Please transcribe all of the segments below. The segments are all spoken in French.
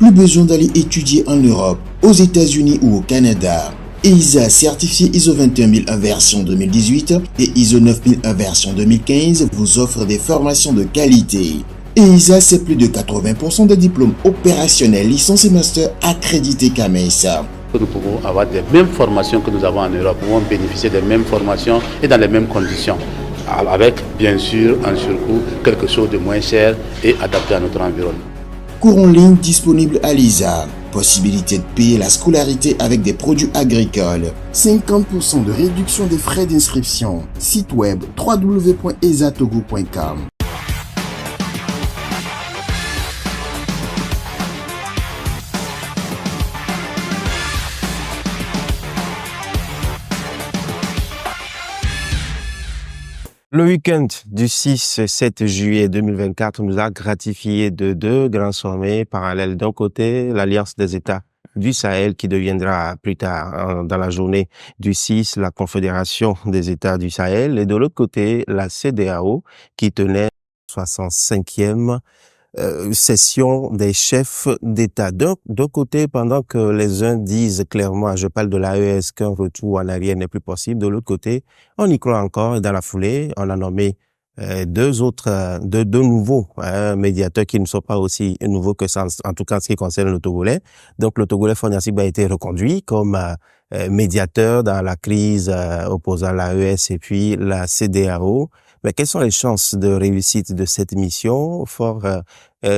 Plus besoin d'aller étudier en Europe, aux États-Unis ou au Canada. EISA certifié ISO 21001 version 2018 et ISO 9001 version 2015 vous offre des formations de qualité. EISA, c'est plus de 80% des diplômes opérationnels, licences et masters accrédités CAMES. Nous pouvons avoir les mêmes formations que nous avons en Europe, nous pouvons bénéficier des mêmes formations et dans les mêmes conditions, avec bien sûr un surcoût, quelque chose de moins cher et adapté à notre environnement. Cours en ligne disponible à l'ISA. Possibilité de payer la scolarité avec des produits agricoles. 50% de réduction des frais d'inscription. Site web www.esatogo.com. Le week-end du 6 et 7 juillet 2024 nous a gratifié de deux grands sommets parallèles. D'un côté, l'Alliance des États du Sahel qui deviendra plus tard dans la journée du 6 la Confédération des États du Sahel et de l'autre côté, la CEDEAO qui tenait 65e session des chefs d'État. D'un côté, pendant que les uns disent clairement, je parle de l'AES, qu'un retour en arrière n'est plus possible, de l'autre côté, on y croit encore et dans la foulée, on a nommé deux nouveaux médiateurs qui ne sont pas aussi nouveaux que ça, en tout cas en ce qui concerne le Togolais. Donc le Togolais Foniasigba a été reconduit comme médiateur dans la crise opposant l'AES et puis la CEDEAO. Mais quelles sont les chances de réussite de cette mission? Fort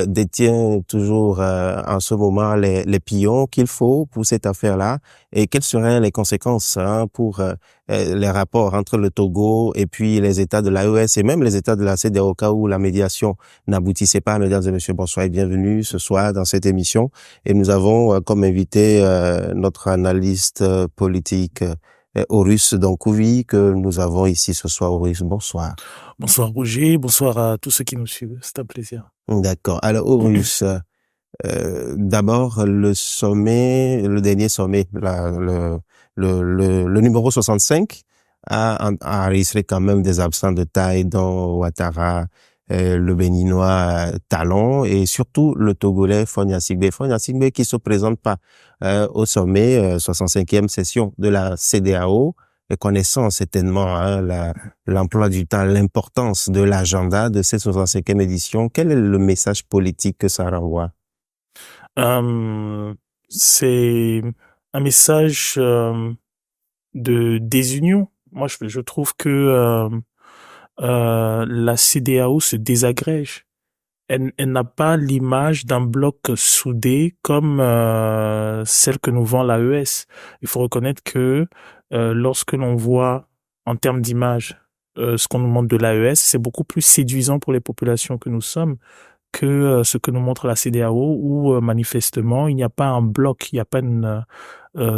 détient toujours en ce moment les pions qu'il faut pour cette affaire-là. Et quelles seraient les conséquences pour les rapports entre le Togo et puis les États de l'AES et même les États de la CEDEAO au cas où la médiation n'aboutissait pas? Mesdames et messieurs, bonsoir et bienvenue ce soir dans cette émission. Et nous avons comme invité notre analyste politique Horus Dankouvi que nous avons ici ce soir. Horus, bonsoir. Bonsoir Roger, bonsoir à tous ceux qui nous suivent, c'est un plaisir. D'accord. Alors Horus, d'abord le dernier sommet, le numéro 65 a enregistré quand même des absents de taille dont Ouattara, le Béninois Talon et surtout le Togolais Foniasigbe qui se présente pas au sommet 65e session de la CEDEAO, connaissant certainement l'emploi du temps, l'importance de l'agenda de cette 65e édition. Quel est le message politique que ça renvoie? C'est un message de désunion. Moi, je trouve que la CEDEAO se désagrège. Elle n'a pas l'image d'un bloc soudé comme celle que nous vend l'AES. Il faut reconnaître que lorsque l'on voit en termes d'image ce qu'on nous montre de l'AES, c'est beaucoup plus séduisant pour les populations que nous sommes que ce que nous montre la CEDEAO où manifestement il n'y a pas un bloc, il n'y a pas une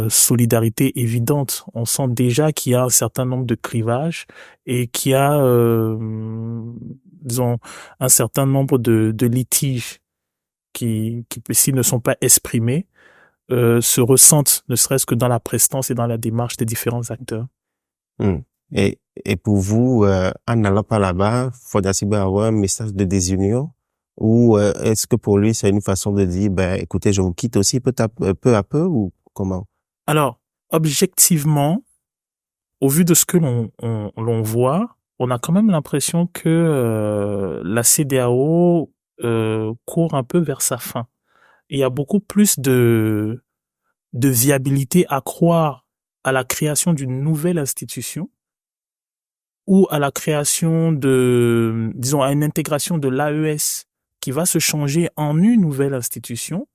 solidarité évidente. On sent déjà qu'il y a un certain nombre de clivages et qu'il y a disons un certain nombre de litiges qui s'ils ne sont pas exprimés se ressentent ne serait-ce que dans la prestance et dans la démarche des différents acteurs. Et pour vous, en n'allant pas là-bas, Foniasigba avoir un message de désunion? Ou est-ce que pour lui, c'est une façon de dire, écoutez, je vous quitte aussi peu à peu ou comment? Alors, objectivement, au vu de ce que l'on voit, on a quand même l'impression que la CEDEAO court un peu vers sa fin. Il y a beaucoup plus de viabilité à croire à la création d'une nouvelle institution ou à la création disons, à une intégration de l'AES qui va se changer en une nouvelle institution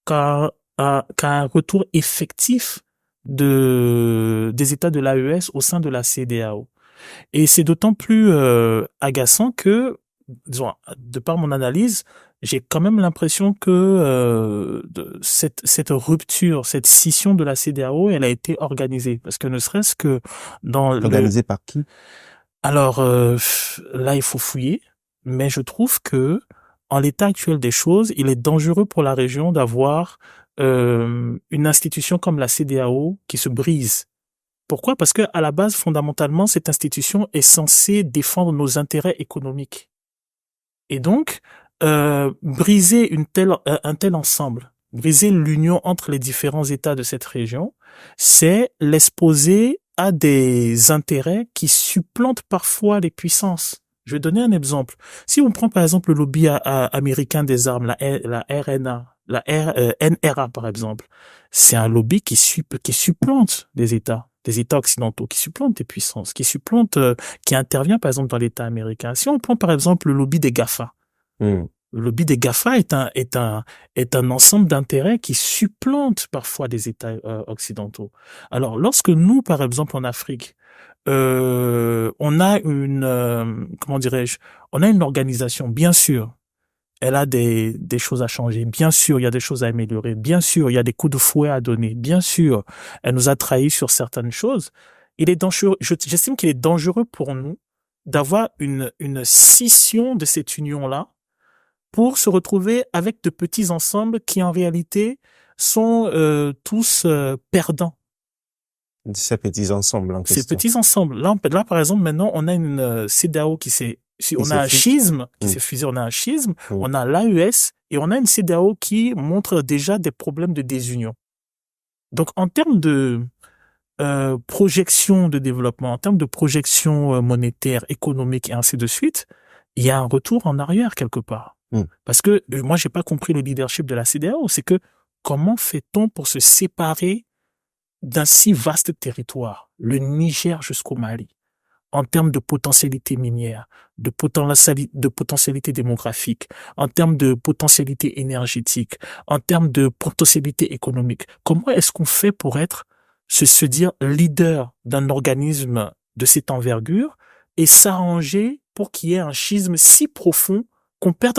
qu'à un retour effectif des États de l'AES au sein de la CEDEAO. Et c'est d'autant plus agaçant que, disons, de par mon analyse, j'ai quand même l'impression que cette rupture, cette scission de la CEDEAO, elle a été organisée. Parce que ne serait-ce que dans organisée par qui? Alors, là, il faut fouiller. Mais je trouve que en l'état actuel des choses, il est dangereux pour la région d'avoir une institution comme la CEDEAO qui se brise. Pourquoi? Parce que à la base, fondamentalement, cette institution est censée défendre nos intérêts économiques. Et donc, briser un tel ensemble briser l'union entre les différents États de cette région, c'est l'exposer à des intérêts qui supplantent parfois les puissances. Je vais donner un exemple. Si on prend par exemple le lobby américain des armes, la RNA, NRA par exemple, c'est un lobby qui supplante des États occidentaux, qui supplante des puissances, qui intervient par exemple dans l'État américain. Si on prend par exemple le lobby des GAFA, le lobby des GAFA est un ensemble d'intérêts qui supplante parfois des États occidentaux. Alors, lorsque nous, par exemple, en Afrique, on a on a une organisation, bien sûr, elle a des choses à changer, bien sûr, il y a des choses à améliorer, bien sûr, il y a des coups de fouet à donner, bien sûr, elle nous a trahis sur certaines choses. Il est dangereux, j'estime qu'il est dangereux pour nous d'avoir une scission de cette union-là, pour se retrouver avec de petits ensembles qui en réalité sont tous perdants. Ces petits ensembles en question. Ces petits ensembles. Là, par exemple, maintenant, on a une CEDEAO on a un schisme qui s'est fusé, on a un schisme, on a l'AES et on a une CEDEAO qui montre déjà des problèmes de désunion. Donc, en termes de projection de développement, en termes de projection monétaire, économique et ainsi de suite, il y a un retour en arrière quelque part. Parce que moi, j'ai pas compris le leadership de la CEDEAO. C'est que comment fait-on pour se séparer d'un si vaste territoire, le Niger jusqu'au Mali, en termes de potentialité minière, de potentialité démographique, en termes de potentialité énergétique, en termes de potentialité économique? Comment est-ce qu'on fait pour se dire leader d'un organisme de cette envergure et s'arranger pour qu'il y ait un schisme si profond qu'on perde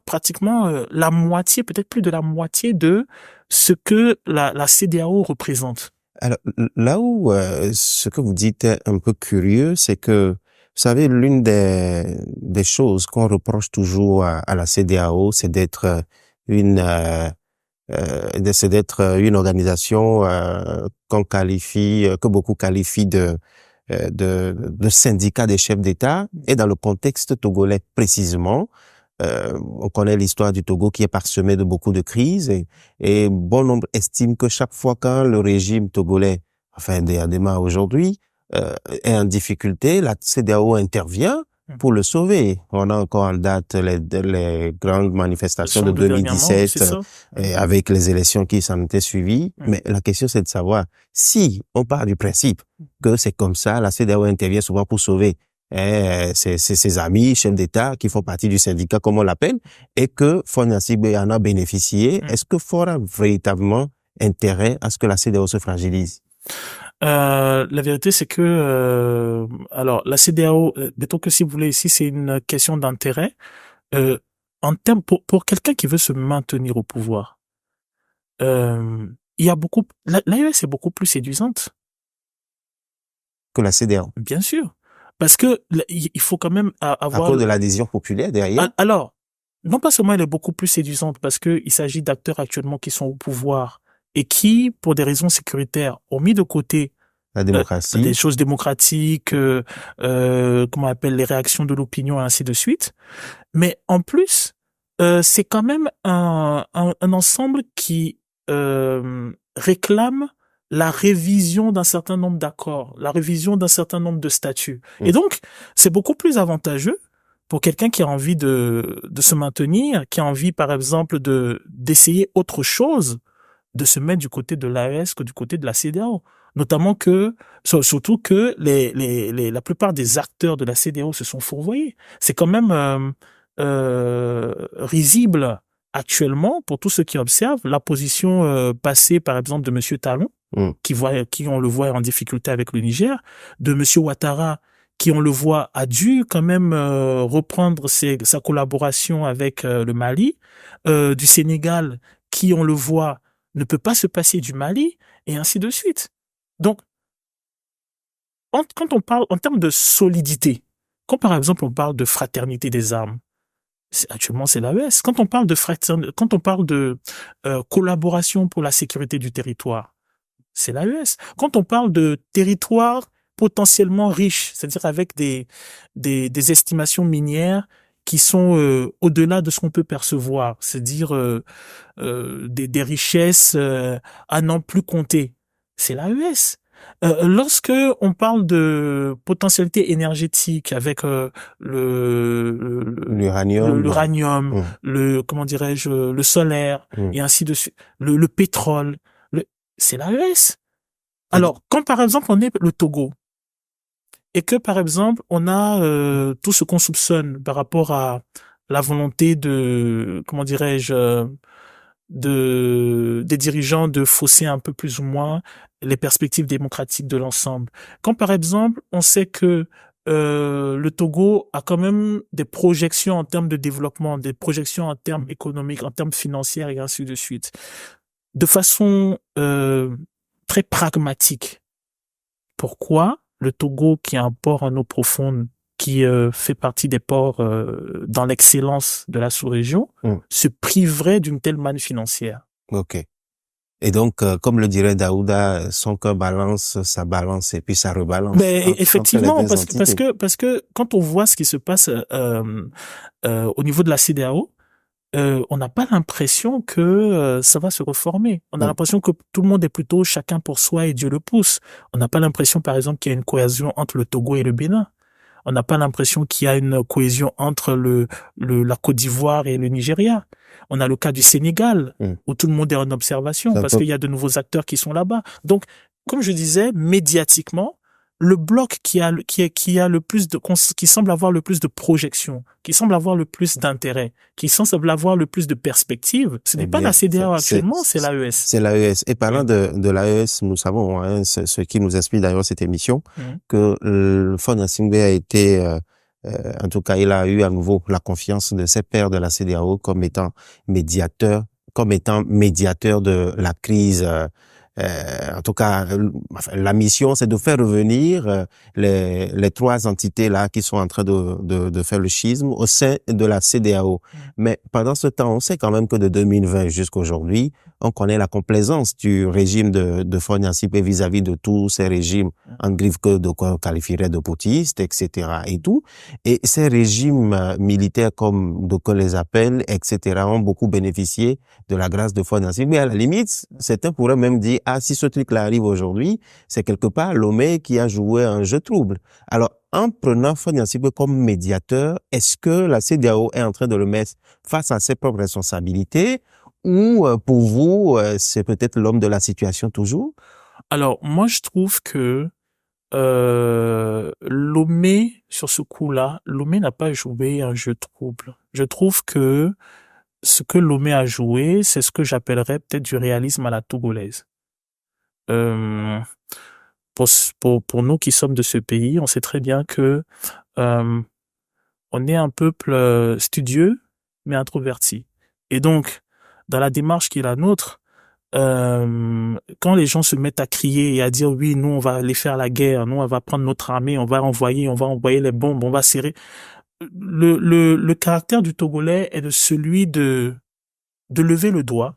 pratiquement la moitié, peut-être plus de la moitié de ce que la CEDEAO représente. Alors, là où ce que vous dites est un peu curieux, c'est que, vous savez, l'une des choses qu'on reproche toujours à la CEDEAO, c'est d'être une organisation que beaucoup qualifient de syndicat des chefs d'État, et dans le contexte togolais précisément, on connaît l'histoire du Togo qui est parsemée de beaucoup de crises, et bon nombre estiment que chaque fois quand le régime togolais, enfin démarre aujourd'hui, est en difficulté, la CEDEAO intervient pour le sauver. On a encore en date les grandes manifestations de 2017 avec les élections qui s'en étaient suivies. Mais la question, c'est de savoir si on part du principe que c'est comme ça, la CEDEAO intervient souvent pour sauver ses amis, chefs d'État qui font partie du syndicat, comme on l'appelle, et que Fonasibé en a bénéficié. Est-ce que Fon a véritablement intérêt à ce que la CEDEAO se fragilise? La vérité, c'est que alors la CEDEAO, mettons que si vous voulez ici, c'est une question d'intérêt. En termes pour quelqu'un qui veut se maintenir au pouvoir, il y a beaucoup. L'AES est beaucoup plus séduisante que la CEDEAO. Bien sûr, parce que il faut quand même avoir. À cause de l'adhésion populaire derrière. Alors, non pas seulement elle est beaucoup plus séduisante, parce que il s'agit d'acteurs actuellement qui sont au pouvoir et qui, pour des raisons sécuritaires, ont mis de côté la démocratie, des choses démocratiques, comment on appelle les réactions de l'opinion et ainsi de suite. Mais en plus, c'est quand même un ensemble qui réclame la révision d'un certain nombre d'accords, la révision d'un certain nombre de statuts. Et donc, c'est beaucoup plus avantageux pour quelqu'un qui a envie de se maintenir, qui a envie, par exemple, d'essayer autre chose, de se mettre du côté de l'AES que du côté de la CEDEAO. Notamment surtout que la plupart des acteurs de la CEDEAO se sont fourvoyés. C'est quand même risible actuellement pour tous ceux qui observent la position passée, par exemple, de Monsieur Talon, qui on le voit en difficulté avec le Niger, de Monsieur Ouattara, qui on le voit a dû quand même reprendre sa collaboration avec le Mali, du Sénégal, qui on le voit ne peut pas se passer du Mali, et ainsi de suite. Donc, quand on parle en termes de solidité, quand par exemple on parle de fraternité des armes, actuellement c'est l'AES. Quand on parle de collaboration pour la sécurité du territoire, c'est l'AES. Quand on parle de territoire potentiellement riche, c'est-à-dire avec des estimations minières qui sont au-delà de ce qu'on peut percevoir, c'est-à-dire des richesses à n'en plus compter. C'est l'AES. Lorsque on parle de potentialité énergétique avec l'uranium, comment dirais-je, le solaire et ainsi de suite, le pétrole, c'est l'AES. Alors, quand par exemple on est le Togo et que par exemple on a tout ce qu'on soupçonne par rapport à la volonté de, comment dirais-je, des dirigeants de fausser un peu plus ou moins les perspectives démocratiques de l'ensemble. Quand par exemple on sait que le Togo a quand même des projections en termes de développement, des projections en termes économiques, en termes financiers et ainsi de suite, de façon très pragmatique. Pourquoi le Togo, qui a un port en eau profonde, qui fait partie des ports dans l'excellence de la sous-région, se priverait d'une telle manne financière? Ok. Et donc, comme le dirait Daouda, son cœur balance, ça balance et puis ça rebalance. Mais effectivement, parce que quand on voit ce qui se passe au niveau de la CEDEAO, on n'a pas l'impression que ça va se reformer. On a l'impression que tout le monde est plutôt chacun pour soi et Dieu le pousse. On n'a pas l'impression, par exemple, qu'il y a une cohésion entre le Togo et le Bénin. On n'a pas l'impression qu'il y a une cohésion entre la Côte d'Ivoire et le Nigeria. On a le cas du Sénégal, où tout le monde est en observation, parce qu'il y a de nouveaux acteurs qui sont là-bas. Donc, comme je disais, médiatiquement, le bloc qui semble avoir le plus de projection, qui semble avoir le plus d'intérêt, qui semble avoir le plus de perspectives, ce n'est pas la CEDEAO actuellement, c'est l'AES. C'est l'AES. Et parlant de l'AES, nous savons, hein, ce qui nous inspire d'ailleurs cette émission, que le Faure Gnassingbé a été, en tout cas, il a eu à nouveau la confiance de ses pairs de la CEDEAO comme étant médiateur de la crise. En tout cas, la mission, c'est de faire revenir les trois entités là qui sont en train de faire le schisme au sein de la CEDEAO. Mais pendant ce temps, on sait quand même que de 2020 jusqu'à aujourd'hui, on connaît la complaisance du régime de Faure Gnassingbé vis-à-vis de tous ces régimes en griffe que de quoi on qualifierait de poutiste, etc. et tout. Et ces régimes militaires, comme d'aucuns les appellent, etc., ont beaucoup bénéficié de la grâce de Faure Gnassingbé. Mais à la limite, certains pourraient même dire, ah, si ce truc-là arrive aujourd'hui, c'est quelque part Lomé qui a joué un jeu trouble. Alors, en prenant Faure Gnassingbé comme médiateur, est-ce que la CEDEAO est en train de le mettre face à ses propres responsabilités ou pour vous, c'est peut-être l'homme de la situation toujours? Alors, moi, je trouve que Lomé, sur ce coup-là, Lomé n'a pas joué un jeu trouble. Je trouve que ce que Lomé a joué, c'est ce que j'appellerais peut-être du réalisme à la togolaise. Pour nous qui sommes de ce pays, on sait très bien que on est un peuple studieux, mais introverti. Et donc, dans la démarche qui est la nôtre, quand les gens se mettent à crier et à dire oui, nous on va aller faire la guerre, nous on va prendre notre armée, on va envoyer les bombes, on va serrer. Le caractère du Togolais est de celui de lever le doigt,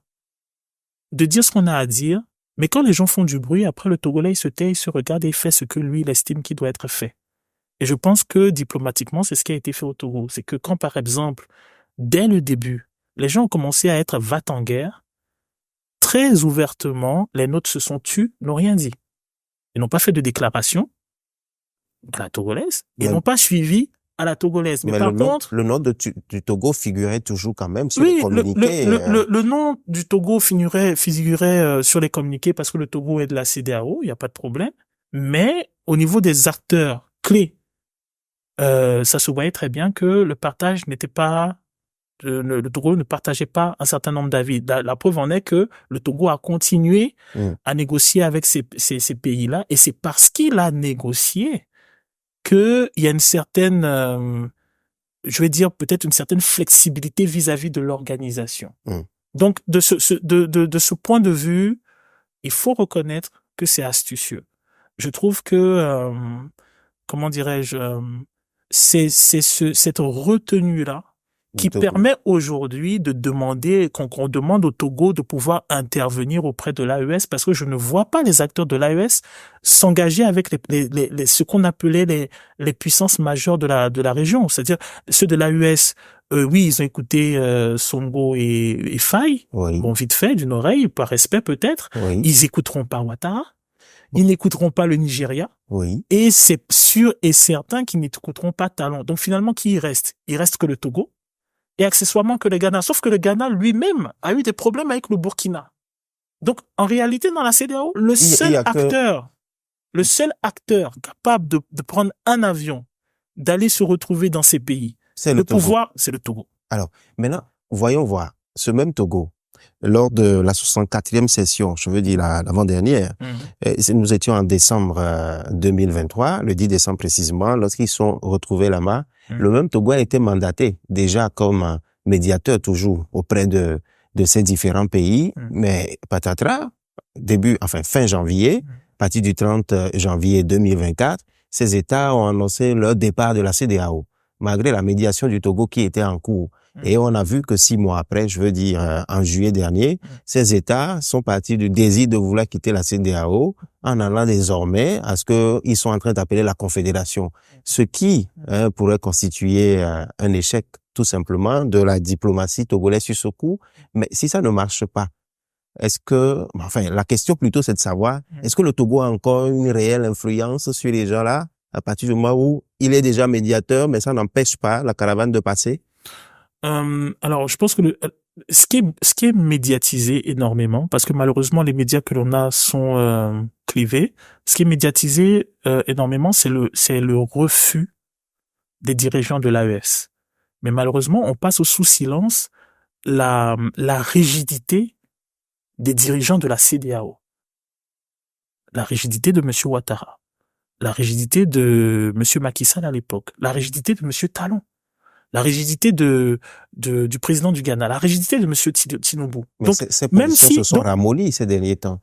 de dire ce qu'on a à dire, mais quand les gens font du bruit, après le Togolais il se tait, il se regarde et il fait ce que lui il estime qui doit être fait. Et je pense que diplomatiquement, c'est ce qui a été fait au Togo. C'est que quand par exemple, dès le début, les gens ont commencé à être va-t-en-guerre, très ouvertement, les nôtres se sont tus, n'ont rien dit. Ils n'ont pas fait de déclaration à la togolaise, ils n'ont pas suivi à la togolaise. Mais par contre, le nom du Togo figurait toujours quand même sur les communiqués. Le nom du Togo figurait sur les communiqués parce que le Togo est de la CEDEAO, il n'y a pas de problème. Mais au niveau des acteurs clés, ça se voyait très bien que le partage n'était pas le Togo ne partageait pas un certain nombre d'avis. La preuve en est que le Togo a continué à négocier avec ces pays-là, et c'est parce qu'il a négocié qu'il y a une certaine, je vais dire peut-être une certaine flexibilité vis-à-vis de l'organisation. Donc de ce point de vue, il faut reconnaître que c'est astucieux. Je trouve que comment dirais-je, c'est cette retenue-là qui permet aujourd'hui de demander, qu'on demande au Togo de pouvoir intervenir auprès de l'AES, parce que je ne vois pas les acteurs de l'AES s'engager avec ce qu'on appelait les puissances majeures de la région. C'est-à-dire, ceux de l'AES, oui, ils ont écouté Songo et Faye, oui. Bon, vite fait, d'une oreille, par respect peut-être. Oui. Ils écouteront pas Ouattara. Ils n'écouteront pas le Nigeria. Oui. Et c'est sûr et certain qu'ils n'écouteront pas Talon. Donc finalement, qui y reste? Il reste que le Togo et accessoirement que le Ghana. Sauf que le Ghana lui-même a eu des problèmes avec le Burkina. Donc en réalité, dans la CEDEAO, le seul acteur capable de prendre un avion, d'aller se retrouver dans ces pays, c'est le pouvoir, c'est le Togo. Alors, maintenant, voyons voir. Ce même Togo, lors de la 64e session, je veux dire l'avant-dernière, nous étions en décembre 2023, le 10 décembre précisément, lorsqu'ils sont retrouvés là-bas, le même Togo a été mandaté déjà comme médiateur toujours auprès de ces différents pays, mais patatras, fin janvier, à partir du 30 janvier 2024, ces États ont annoncé leur départ de la CEDEAO, malgré la médiation du Togo qui était en cours. Et on a vu que 6 mois après, je veux dire en juillet dernier, ces États sont partis du désir de vouloir quitter la CEDEAO en allant désormais à ce qu'ils sont en train d'appeler la Confédération. Ce qui pourrait constituer un échec tout simplement de la diplomatie togolaise sur ce coup. Mais si ça ne marche pas, est-ce que, la question plutôt c'est de savoir, est-ce que le Togo a encore une réelle influence sur les gens là, à partir du moment où il est déjà médiateur, mais ça n'empêche pas la caravane de passer? Alors, je pense que ce qui est médiatisé énormément, parce que malheureusement les médias que l'on a sont clivés, ce qui est médiatisé énormément, c'est le refus des dirigeants de l'AES. Mais malheureusement, on passe sous silence la rigidité des dirigeants de la CEDEAO, la rigidité de Monsieur Ouattara, la rigidité de Monsieur Macky Sall à l'époque, la rigidité de Monsieur Talon, la rigidité du président du Ghana, la rigidité de Monsieur Tinubu. Mais donc, ces positions se sont ramollies ces derniers temps.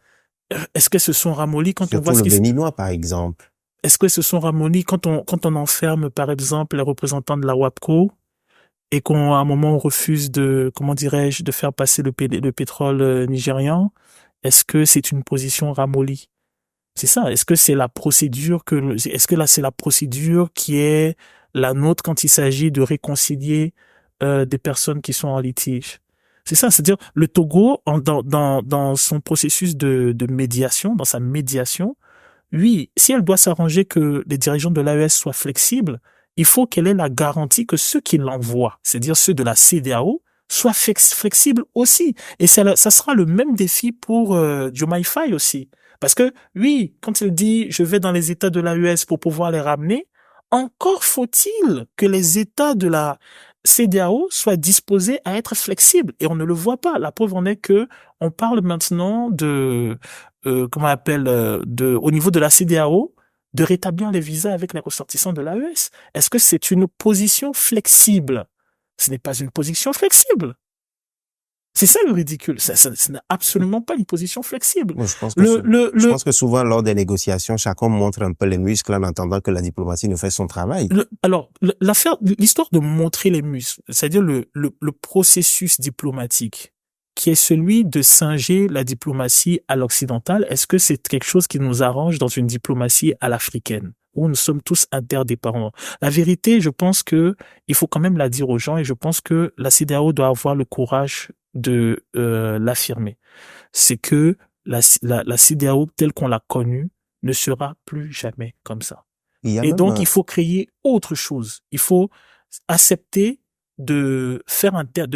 Est-ce qu'elles se sont ramollies quand surtout on voit ce qui le Béninois, par exemple? Est-ce qu'elles se sont ramollies quand on enferme, par exemple, les représentants de la WAPCO et qu'à un moment on refuse de faire passer le pétrole nigérian? Est-ce que c'est une position ramollie? C'est ça. Est-ce que c'est la procédure c'est la procédure qui est la nôtre quand il s'agit de réconcilier des personnes qui sont en litige? C'est ça, c'est-à-dire le Togo dans son processus de médiation, dans sa médiation, oui, si elle doit s'arranger que les dirigeants de l'AES soient flexibles, il faut qu'elle ait la garantie que ceux qui l'envoient, c'est-à-dire ceux de la CEDEAO, soient flexibles aussi. Et ça sera le même défi pour Diomaye Faye aussi. Parce que, oui, quand il dit « je vais dans les États de l'AES pour pouvoir les ramener », encore faut-il que les États de la CEDEAO soient disposés à être flexibles. Et on ne le voit pas. La preuve en est que on parle maintenant au niveau de la CEDEAO, de rétablir les visas avec les ressortissants de l'AES. Est-ce que c'est une position flexible? Ce n'est pas une position flexible. C'est ça le ridicule. Ça n'est absolument pas une position flexible. Moi, je pense que souvent, lors des négociations, chacun montre un peu les muscles en attendant que la diplomatie ne fasse son travail. L'histoire de montrer les muscles, c'est-à-dire le processus diplomatique, qui est celui de singer la diplomatie à l'occidentale, est-ce que c'est quelque chose qui nous arrange dans une diplomatie à l'africaine, où nous sommes tous interdépendants? La vérité, je pense que il faut quand même la dire aux gens, et je pense que la CEDEAO doit avoir le courage de l'affirmer. C'est que la CEDEAO telle qu'on l'a connue ne sera plus jamais comme ça. Et donc, il faut créer autre chose. Il faut accepter de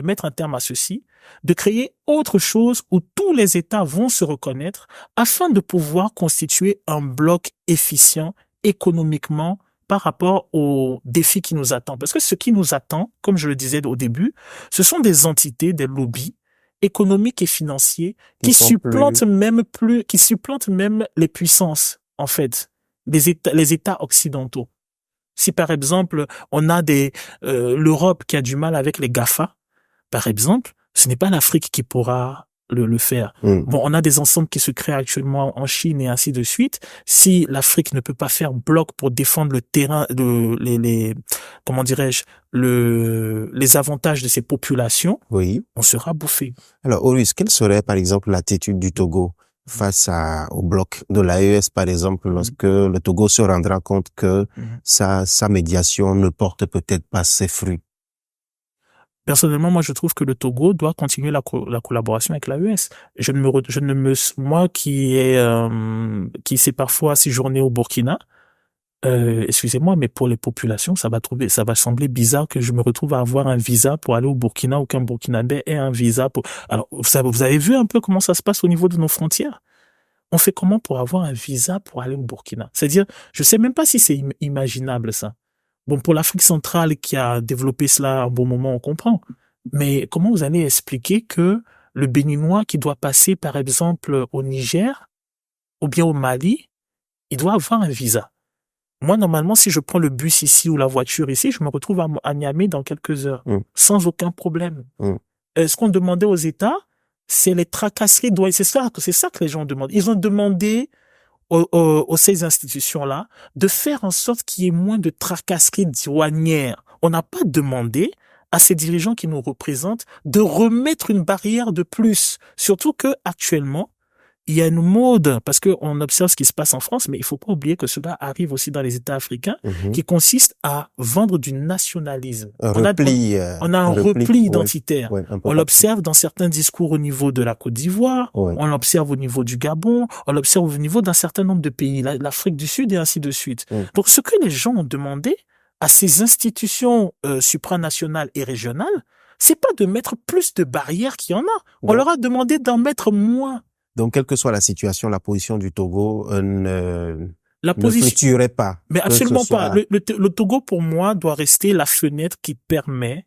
mettre un terme à ceci, de créer autre chose où tous les États vont se reconnaître afin de pouvoir constituer un bloc efficient économiquement par rapport aux défis qui nous attendent. Parce que ce qui nous attend, comme je le disais au début, ce sont des entités, des lobbies économiques et financiers qui supplantent même les puissances, en fait, les États occidentaux. Si par exemple, on a l'Europe qui a du mal avec les GAFA, par exemple, ce n'est pas l'Afrique qui pourra le faire. Bon, on a des ensembles qui se créent actuellement en Chine et ainsi de suite. Si l'Afrique ne peut pas faire bloc pour défendre le terrain, comment dirais-je, les avantages de ces populations, Oui. on sera bouffé. Alors, Horus, quelle serait, par exemple, l'attitude du Togo face au bloc de l'AES, par exemple, lorsque le Togo se rendra compte que sa médiation ne porte peut-être pas ses fruits? Personnellement, moi, je trouve que le Togo doit continuer la collaboration avec l'AES. Moi qui s'est parfois séjourné au Burkina, excusez-moi, mais pour les populations, ça va sembler bizarre que je me retrouve à avoir un visa pour aller au Burkina ou qu'un Burkinabé ait un visa pour. Alors, vous avez vu un peu comment ça se passe au niveau de nos frontières? On fait comment pour avoir un visa pour aller au Burkina? C'est-à-dire, je sais même pas si c'est imaginable, ça. Bon, pour l'Afrique centrale qui a développé cela à un bon moment, on comprend. Mais comment vous allez expliquer que le Béninois qui doit passer, par exemple, au Niger ou bien au Mali, il doit avoir un visa? Moi, normalement, si je prends le bus ici ou la voiture ici, je me retrouve à Niamey dans quelques heures, sans aucun problème. Ce qu'on demandait aux États, c'est les tracasseries douanières. C'est ça que les gens demandent. Ils ont demandé aux ces institutions-là de faire en sorte qu'il y ait moins de tracasseries douanières. On n'a pas demandé à ces dirigeants qui nous représentent de remettre une barrière de plus. Surtout que actuellement, il y a une mode, parce que on observe ce qui se passe en France, mais il faut pas oublier que cela arrive aussi dans les États africains, qui consiste à vendre du nationalisme. On a un repli identitaire. On l'observe dans certains discours au niveau de la Côte d'Ivoire, on l'observe au niveau du Gabon, on l'observe au niveau d'un certain nombre de pays, l'Afrique du Sud et ainsi de suite. Donc, ce que les gens ont demandé à ces institutions supranationales et régionales, c'est pas de mettre plus de barrières qu'il y en a. On leur a demandé d'en mettre moins. Donc, quelle que soit la situation, la position du Togo ne fluctuerait pas. Mais absolument pas. Le Togo, pour moi, doit rester la fenêtre qui permet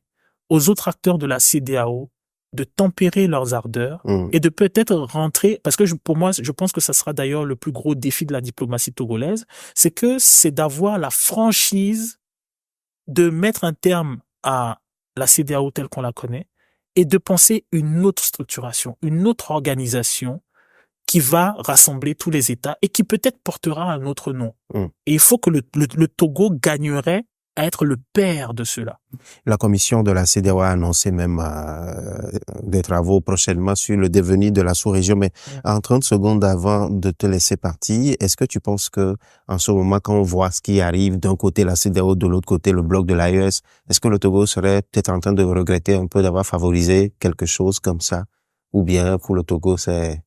aux autres acteurs de la CEDEAO de tempérer leurs ardeurs et de peut-être rentrer, parce que pour moi, je pense que ça sera d'ailleurs le plus gros défi de la diplomatie togolaise, c'est d'avoir la franchise de mettre un terme à la CEDEAO telle qu'on la connaît et de penser une autre structuration, une autre organisation qui va rassembler tous les États et qui peut-être portera un autre nom. Et il faut que le Togo gagnerait à être le père de cela. La commission de la CEDEAO a annoncé même des travaux prochainement sur le devenir de la sous-région. Mais en 30 secondes avant de te laisser partir, est-ce que tu penses que en ce moment, quand on voit ce qui arrive d'un côté la CEDEAO, de l'autre côté le bloc de l'AES, est-ce que le Togo serait peut-être en train de regretter un peu d'avoir favorisé quelque chose comme ça? Ou bien pour le Togo, c'est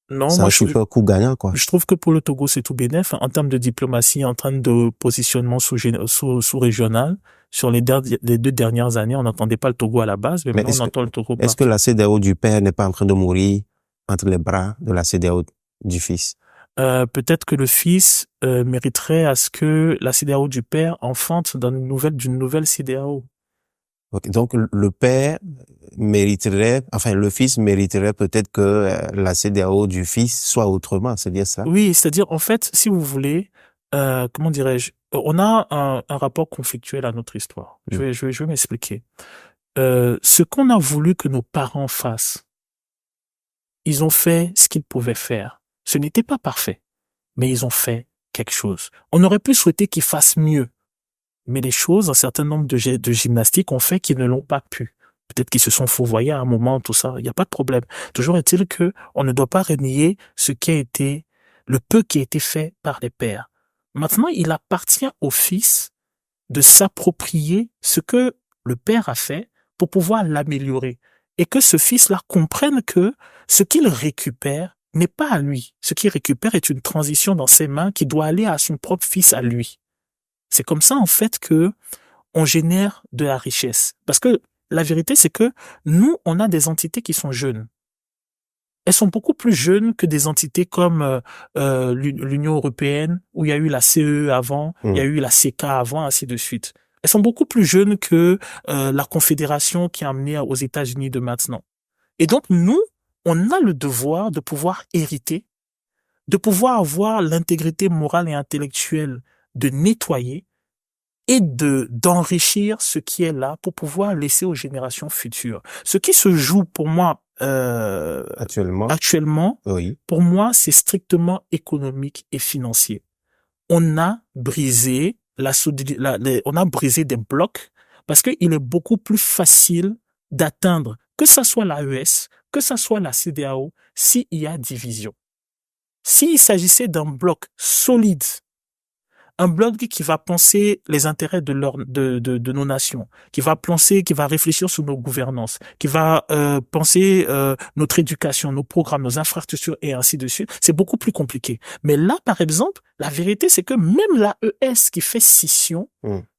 un super coup gagnant, quoi. Je trouve que pour le Togo, c'est tout bénef. En termes de diplomatie, en termes de positionnement sous-régional, sur les 2 dernières années, on n'entendait pas le Togo à la base, mais maintenant on entend le Togo. Est-ce que la CEDEAO du père n'est pas en train de mourir entre les bras de la CEDEAO du fils? Peut-être que le fils mériterait à ce que la CEDEAO du père enfante d'une nouvelle CEDEAO. Okay. Donc le père le fils mériterait peut-être que la CEDEAO du fils soit autrement, c'est bien ça? Oui, c'est-à-dire en fait, si vous voulez, comment dirais-je, on a un rapport conflictuel à notre histoire. Je vais m'expliquer. Ce qu'on a voulu que nos parents fassent, ils ont fait ce qu'ils pouvaient faire. Ce n'était pas parfait, mais ils ont fait quelque chose. On aurait pu souhaiter qu'ils fassent mieux. Mais les choses, un certain nombre de gymnastiques ont fait qu'ils ne l'ont pas pu. Peut-être qu'ils se sont fourvoyés à un moment, tout ça. Il n'y a pas de problème. Toujours est-il que on ne doit pas renier le peu qui a été fait par les pères. Maintenant, il appartient au fils de s'approprier ce que le père a fait pour pouvoir l'améliorer. Et que ce fils-là comprenne que ce qu'il récupère n'est pas à lui. Ce qu'il récupère est une transition dans ses mains qui doit aller à son propre fils à lui. C'est comme ça, en fait, que on génère de la richesse. Parce que la vérité, c'est que nous, on a des entités qui sont jeunes. Elles sont beaucoup plus jeunes que des entités comme l'Union européenne, où il y a eu la CE avant, il y a eu la CK avant, ainsi de suite. Elles sont beaucoup plus jeunes que la Confédération qui a amené aux États-Unis de maintenant. Et donc, nous, on a le devoir de pouvoir hériter, de pouvoir avoir l'intégrité morale et intellectuelle de nettoyer et d'enrichir ce qui est là pour pouvoir laisser aux générations futures. Ce qui se joue pour moi actuellement, oui. Pour moi, c'est strictement économique et financier. On a brisé on a brisé des blocs parce qu'il est beaucoup plus facile d'atteindre, que ça soit l'AES, que ça soit la CEDEAO, s'il y a division. S'il s'agissait d'un bloc solide, un bloc qui va penser les intérêts de nos nations, qui va réfléchir sur nos gouvernances, qui va penser notre éducation, nos programmes, nos infrastructures et ainsi de suite, c'est beaucoup plus compliqué. Mais là, par exemple, la vérité, c'est que même l'AES qui fait scission,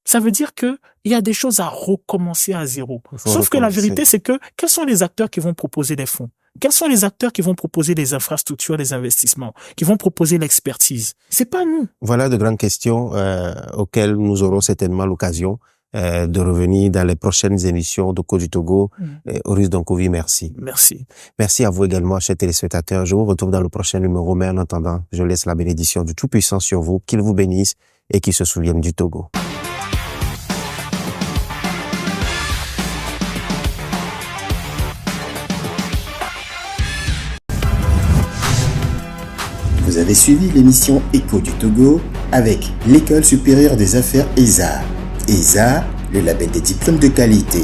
ça veut dire que il y a des choses à recommencer à zéro. Sauf que la vérité, c'est que quels sont les acteurs qui vont proposer des fonds? Quels sont les acteurs qui vont proposer les infrastructures, les investissements, qui vont proposer l'expertise? C'est pas nous. Voilà de grandes questions auxquelles nous aurons certainement l'occasion de revenir dans les prochaines émissions d'Oko du Togo. Oris Donkovi, merci. Merci. Merci à vous également, chers téléspectateurs. Je vous retrouve dans le prochain numéro, mais en attendant, je laisse la bénédiction du Tout-Puissant sur vous, qu'il vous bénisse et qu'il se souvienne du Togo. Vous avez suivi l'émission Écho du Togo avec l'École supérieure des affaires ESA. ESA, le label des diplômes de qualité.